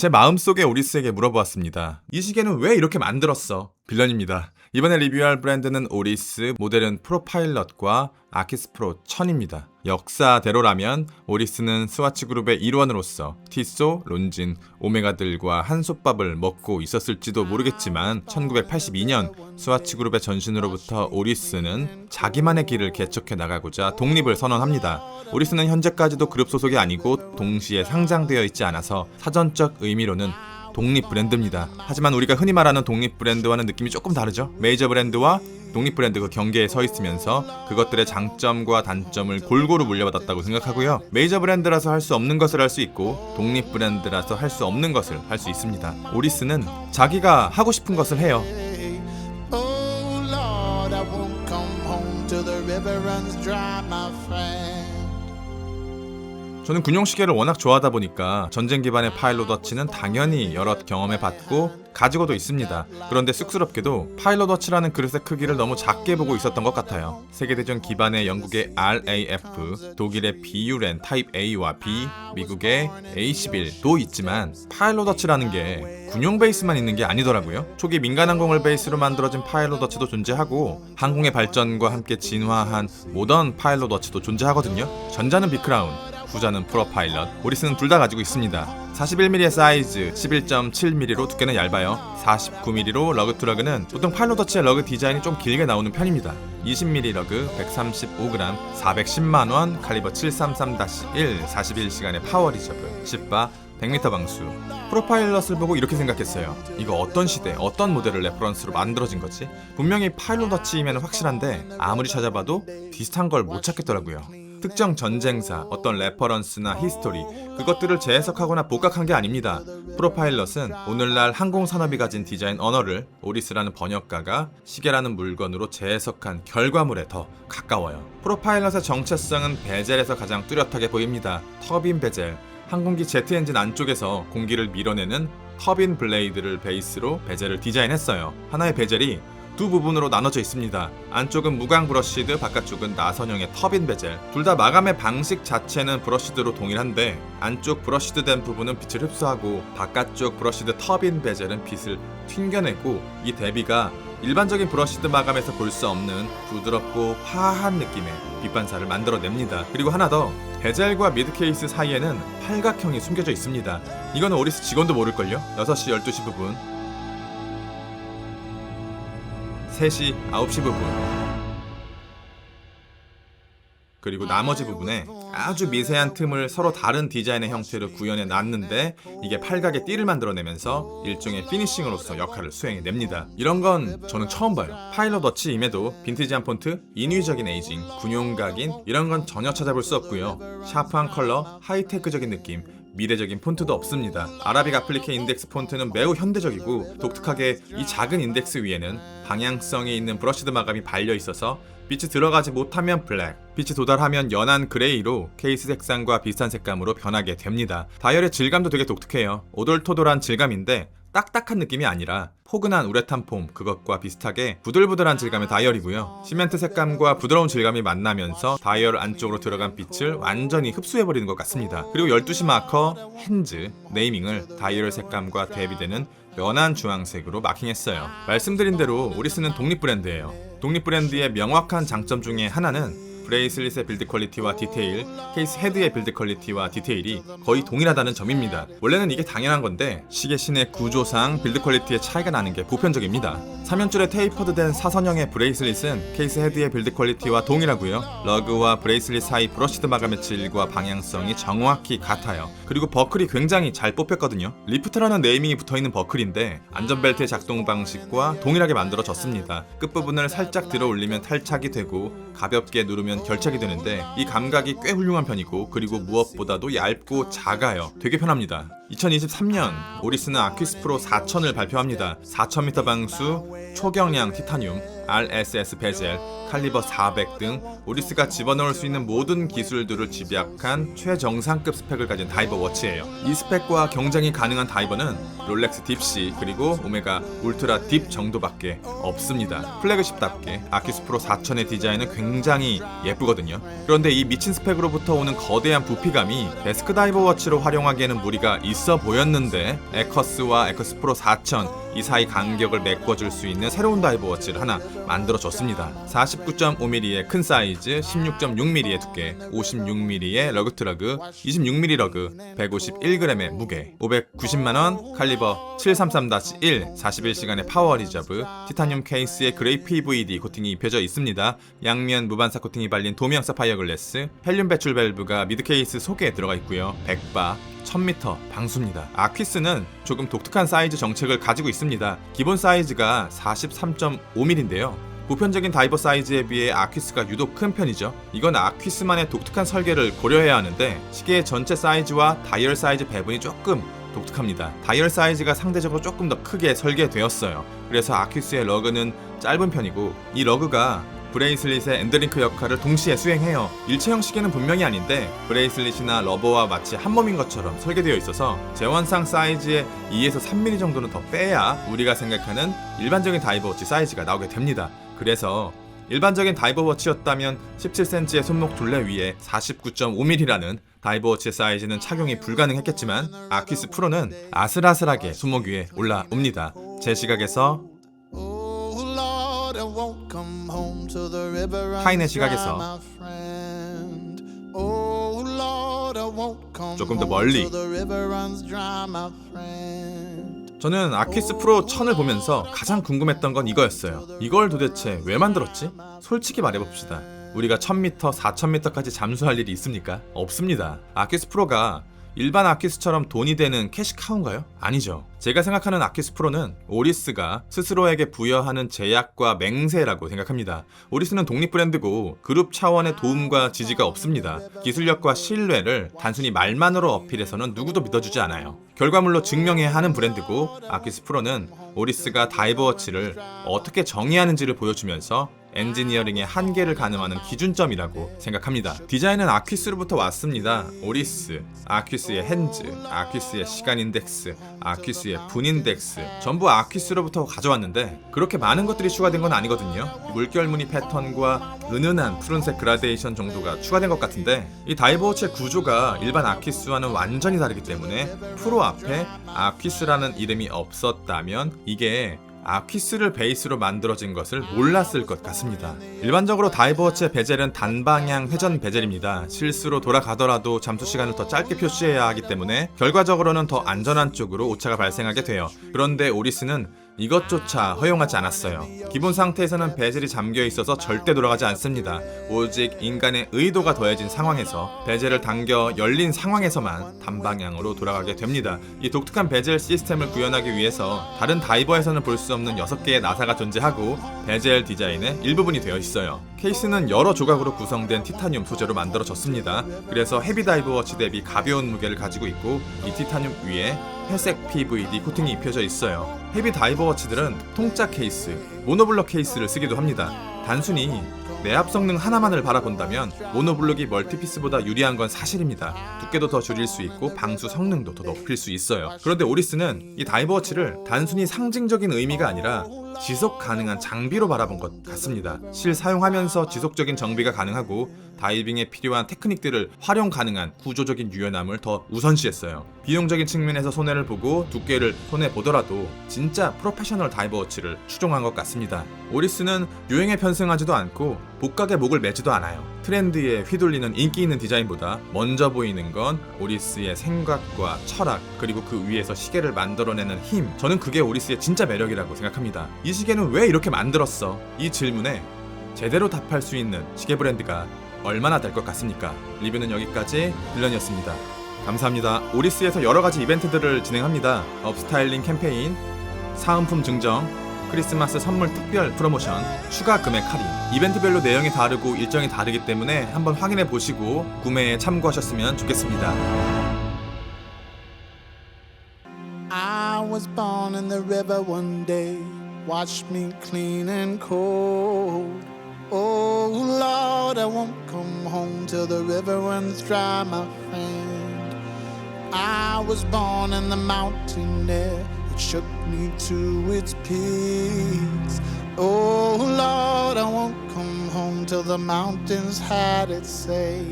제 마음속에 오리스에게 물어보았습니다. 이 시계는 왜 이렇게 만들었어? 빌런입니다. 이번에 리뷰할 브랜드는 오리스 모델은 프로파일럿과 아키스 프로 1000입니다. 역사대로라면 오리스는 스와치 그룹의 일원으로서 티소, 론진, 오메가들과 한솥밥을 먹고 있었을지도 모르겠지만 1982년 스와치 그룹의 전신으로부터 오리스는 자기만의 길을 개척해 나가고자 독립을 선언합니다. 오리스는 현재까지도 그룹 소속이 아니고 동시에 상장되어 있지 않아서 사전적 의미로는 독립 브랜드입니다. 하지만 우리가 흔히 말하는 독립 브랜드와는 느낌이 조금 다르죠. 메이저 브랜드와 독립 브랜드 그 경계에 서 있으면서 그것들의 장점과 단점을 골고루 물려받았다고 생각하고요. 메이저 브랜드라서 할 수 없는 것을 할 수 있고 독립 브랜드라서 할 수 없는 것을 할 수 있습니다. 오리스는 자기가 하고 싶은 것을 해요. Oh Lord, I won't come home till the river runs dry, my friend. 저는 군용시계를 워낙 좋아하다 보니까 전쟁 기반의 파일럿 워치는 당연히 여럿 경험해봤고 가지고도 있습니다. 그런데 쑥스럽게도 파일럿 워치라는 그릇의 크기를 너무 작게 보고 있었던 것 같아요. 세계대전 기반의 영국의 RAF, 독일의 BULEN 타입 A와 B, 미국의 A11도 있지만 파일럿 워치라는 게 군용 베이스만 있는 게 아니더라고요. 초기 민간항공을 베이스로 만들어진 파일럿 워치도 존재하고 항공의 발전과 함께 진화한 모던 파일럿 워치도 존재하거든요. 전자는 비크라운, 후자는 프로파일럿, 오리스는 둘 다 가지고 있습니다. 41mm의 사이즈, 11.7mm로 두께는 얇아요. 49mm로 러그 투 러그는 보통 파일럿 워치의 러그 디자인이 좀 길게 나오는 편입니다. 20mm 러그, 135g, 410만원, 칼리버 733-1, 41시간의 파워 리저브, 10바, 100m 방수. 프로파일럿을 보고 이렇게 생각했어요. 이거 어떤 시대, 어떤 모델을 레퍼런스로 만들어진 거지? 분명히 파일럿 워치이면 확실한데 아무리 찾아봐도 비슷한 걸 못 찾겠더라고요. 특정 전쟁사, 어떤 레퍼런스나 히스토리, 그것들을 재해석하거나 복각한 게 아닙니다. 프로파일럿은 오늘날 항공산업이 가진 디자인 언어를 오리스라는 번역가가 시계라는 물건으로 재해석한 결과물에 더 가까워요. 프로파일럿의 정체성은 베젤에서 가장 뚜렷하게 보입니다. 터빈 베젤, 항공기 제트 엔진 안쪽에서 공기를 밀어내는 터빈 블레이드를 베이스로 베젤을 디자인했어요. 하나의 베젤이 두 부분으로 나눠져 있습니다. 안쪽은 무광 브러쉬드, 바깥쪽은 나선형의 터빈 베젤. 둘 다 마감의 방식 자체는 브러쉬드로 동일한데 안쪽 브러쉬드된 부분은 빛을 흡수하고 바깥쪽 브러쉬드 터빈 베젤은 빛을 튕겨내고 이 대비가 일반적인 브러쉬드 마감에서 볼 수 없는 부드럽고 화한 느낌의 빛 반사를 만들어냅니다. 그리고 하나 더, 베젤과 미드 케이스 사이에는 팔각형이 숨겨져 있습니다. 이건 오리스 직원도 모를걸요? 6시 12시 부분, 3시 9시 부분, 그리고 나머지 부분에 아주 미세한 틈을 서로 다른 디자인의 형태로 구현해 놨는데 이게 팔각의 띠를 만들어내면서 일종의 피니싱으로서 역할을 수행해냅니다. 이런 건 저는 처음 봐요. 파일럿 워치임에도 빈티지한 폰트, 인위적인 에이징, 군용각인 이런 건 전혀 찾아볼 수 없고요. 샤프한 컬러, 하이테크적인 느낌, 미래적인 폰트도 없습니다. 아라빅 아플리케 인덱스 폰트는 매우 현대적이고 독특하게 이 작은 인덱스 위에는 방향성이 있는 브러쉬드 마감이 발려 있어서 빛이 들어가지 못하면 블랙, 빛이 도달하면 연한 그레이로 케이스 색상과 비슷한 색감으로 변하게 됩니다. 다이얼의 질감도 되게 독특해요. 오돌토돌한 질감인데 딱딱한 느낌이 아니라 포근한 우레탄 폼, 그것과 비슷하게 부들부들한 질감의 다이얼이고요. 시멘트 색감과 부드러운 질감이 만나면서 다이얼 안쪽으로 들어간 빛을 완전히 흡수해버리는 것 같습니다. 그리고 12시 마커, 핸즈, 네이밍을 다이얼 색감과 대비되는 연한 주황색으로 마킹했어요. 말씀드린 대로 오리스는 독립 브랜드예요. 독립 브랜드의 명확한 장점 중에 하나는 브레이슬릿의 빌드 퀄리티와 디테일, 케이스 헤드의 빌드 퀄리티와 디테일이 거의 동일하다는 점입니다. 원래는 이게 당연한 건데 시계 신의 구조상 빌드 퀄리티의 차이가 나는 게 보편적입니다. 3연줄에 테이퍼드된 사선형의 브레이슬릿은 케이스 헤드의 빌드 퀄리티와 동일하고요. 러그와 브레이슬릿 사이 브러쉬드 마감의 질과 방향성이 정확히 같아요. 그리고 버클이 굉장히 잘 뽑혔거든요. 리프트라는 네이밍이 붙어있는 버클인데 안전벨트의 작동 방식과 동일하게 만들어졌습니다. 끝부분을 살짝 들어 올리면 탈착이 되고 가볍게 누르면 결착이 되는데 이 감각이 꽤 훌륭한 편이고 그리고 무엇보다도 얇고 작아요. 되게 편합니다. 2023년 오리스는 아퀴스 프로 4000을 발표합니다. 4000m 방수, 초경량 티타늄, RSS 베젤, 칼리버 400 등 오리스가 집어넣을 수 있는 모든 기술들을 집약한 최정상급 스펙을 가진 다이버 워치예요. 이 스펙과 경쟁이 가능한 다이버는 롤렉스 딥시 그리고 오메가 울트라 딥 정도밖에 없습니다. 플래그십답게 아큐스 프로 4000의 디자인은 굉장히 예쁘거든요. 그런데 이 미친 스펙으로부터 오는 거대한 부피감이 데스크 다이버 워치로 활용하기에는 무리가 있어 보였는데 에커스와 에커스 프로 4000 이 사이 간격을 메꿔줄 수 있는 새로운 다이버 워치를 하나 만들어줬습니다. 49.5mm의 큰 사이즈, 16.6mm의 두께, 56mm의 러그트러그, 26mm 러그, 151g의 무게, 590만원, 칼리버 733-1, 41시간의 파워 리저브, 티타늄 케이스에 그레이 PVD 코팅이 입혀져 있습니다. 양면 무반사 코팅이 발린 도미형 사파이어 글래스, 헬륨 배출 밸브가 미드 케이스 속에 들어가 있고요. 100바 1000m 방수입니다. 아퀴스는 조금 독특한 사이즈 정책을 가지고 있습니다. 기본 사이즈가 43.5mm인데요. 보편적인 다이버 사이즈에 비해 아퀴스가 유독 큰 편이죠. 이건 아퀴스만의 독특한 설계를 고려해야 하는데 시계의 전체 사이즈와 다이얼 사이즈 배분이 조금 독특합니다. 다이얼 사이즈가 상대적으로 조금 더 크게 설계되었어요. 그래서 아퀴스의 러그는 짧은 편이고 이 러그가 브레이슬릿의 엔드링크 역할을 동시에 수행해요. 일체형 시계는 분명히 아닌데 브레이슬릿이나 러버와 마치 한 몸인 것처럼 설계되어 있어서 재원상 사이즈의 2에서 3mm 정도는 더 빼야 우리가 생각하는 일반적인 다이버 워치 사이즈가 나오게 됩니다. 그래서 일반적인 다이버 워치였다면 17cm의 손목 둘레 위에 49.5mm라는 다이버 워치의 사이즈는 착용이 불가능했겠지만 아퀴스 프로는 아슬아슬하게 손목 위에 올라옵니다. 제 시각에서 타인의 시각에서 조금 더 멀리 저는 아퀴스 프로 1000을 보면서 가장 궁금했던 건 이거였어요. 이걸 도대체 왜 만들었지? 솔직히 말해봅시다. 우리가 1000m, 4000m까지 잠수할 일이 있습니까? 없습니다. 아퀴스 프로가 일반 아퀴스처럼 돈이 되는 캐시카우인가요? 아니죠. 제가 생각하는 아퀴스 프로는 오리스가 스스로에게 부여하는 제약과 맹세라고 생각합니다. 오리스는 독립 브랜드고 그룹 차원의 도움과 지지가 없습니다. 기술력과 신뢰를 단순히 말만으로 어필해서는 누구도 믿어주지 않아요. 결과물로 증명해야 하는 브랜드고 아퀴스 프로는 오리스가 다이버 워치를 어떻게 정의하는지를 보여주면서 엔지니어링의 한계를 가늠하는 기준점이라고 생각합니다. 디자인은 아퀴스로부터 왔습니다. 오리스, 아퀴스의 핸즈, 아퀴스의 시간 인덱스, 아퀴스의 분 인덱스 전부 아퀴스로부터 가져왔는데 그렇게 많은 것들이 추가된 건 아니거든요. 물결 무늬 패턴과 은은한 푸른색 그라데이션 정도가 추가된 것 같은데 이 다이버 워치의 구조가 일반 아퀴스와는 완전히 다르기 때문에 프로 앞에 아퀴스라는 이름이 없었다면 이게 아퀴스를 베이스로 만들어진 것을 몰랐을 것 같습니다. 일반적으로 다이버 워치의 베젤은 단방향 회전 베젤입니다. 실수로 돌아가더라도 잠수 시간을 더 짧게 표시해야 하기 때문에 결과적으로는 더 안전한 쪽으로 오차가 발생하게 돼요. 그런데 오리스는 이것조차 허용하지 않았어요. 기본 상태에서는 베젤이 잠겨 있어서 절대 돌아가지 않습니다. 오직 인간의 의도가 더해진 상황에서 베젤을 당겨 열린 상황에서만 단방향으로 돌아가게 됩니다. 이 독특한 베젤 시스템을 구현하기 위해서 다른 다이버에서는 볼 수 없는 6개의 나사가 존재하고 베젤 디자인의 일부분이 되어 있어요. 케이스는 여러 조각으로 구성된 티타늄 소재로 만들어졌습니다. 그래서 헤비 다이버 워치 대비 가벼운 무게를 가지고 있고 이 티타늄 위에 회색 PVD 코팅이 입혀져 있어요. 헤비 다이버 워치들은 통짜 케이스, 모노블럭 케이스를 쓰기도 합니다. 단순히 내압 성능 하나만을 바라본다면 모노블록이 멀티피스보다 유리한 건 사실입니다. 두께도 더 줄일 수 있고 방수 성능도 더 높일 수 있어요. 그런데 오리스는 이 다이버 워치를 단순히 상징적인 의미가 아니라 지속 가능한 장비로 바라본 것 같습니다. 실사용하면서 지속적인 정비가 가능하고 다이빙에 필요한 테크닉들을 활용 가능한 구조적인 유연함을 더 우선시했어요. 비용적인 측면에서 손해를 보고 두께를 손해보더라도 진짜 프로페셔널 다이버 워치를 추종한 것 같습니다. 오리스는 유행에 편승하지도 않고 복각에 목을 매지도 않아요. 트렌드에 휘둘리는 인기 있는 디자인보다 먼저 보이는 건 오리스의 생각과 철학 그리고 그 위에서 시계를 만들어내는 힘. 저는 그게 오리스의 진짜 매력이라고 생각합니다. 이 시계는 왜 이렇게 만들었어? 이 질문에 제대로 답할 수 있는 시계 브랜드가 얼마나 될 것 같습니까? 리뷰는 여기까지. 빌런이었습니다. 감사합니다. 오리스에서 여러가지 이벤트들을 진행합니다. 업스타일링 캠페인, 사은품 증정, 크리스마스 선물 특별 프로모션, 추가 금액 할인. 이벤트별로 내용이 다르고 일정이 다르기 때문에 한번 확인해 보시고 구매에 참고하셨으면 좋겠습니다. I was born in the river one day. Watch me clean and cold. Oh Lord, I won't come home till the river runs dry, my friend. I was born in the mountain air, it shook me to its peaks. Oh Lord, I won't come home till the mountains had its say.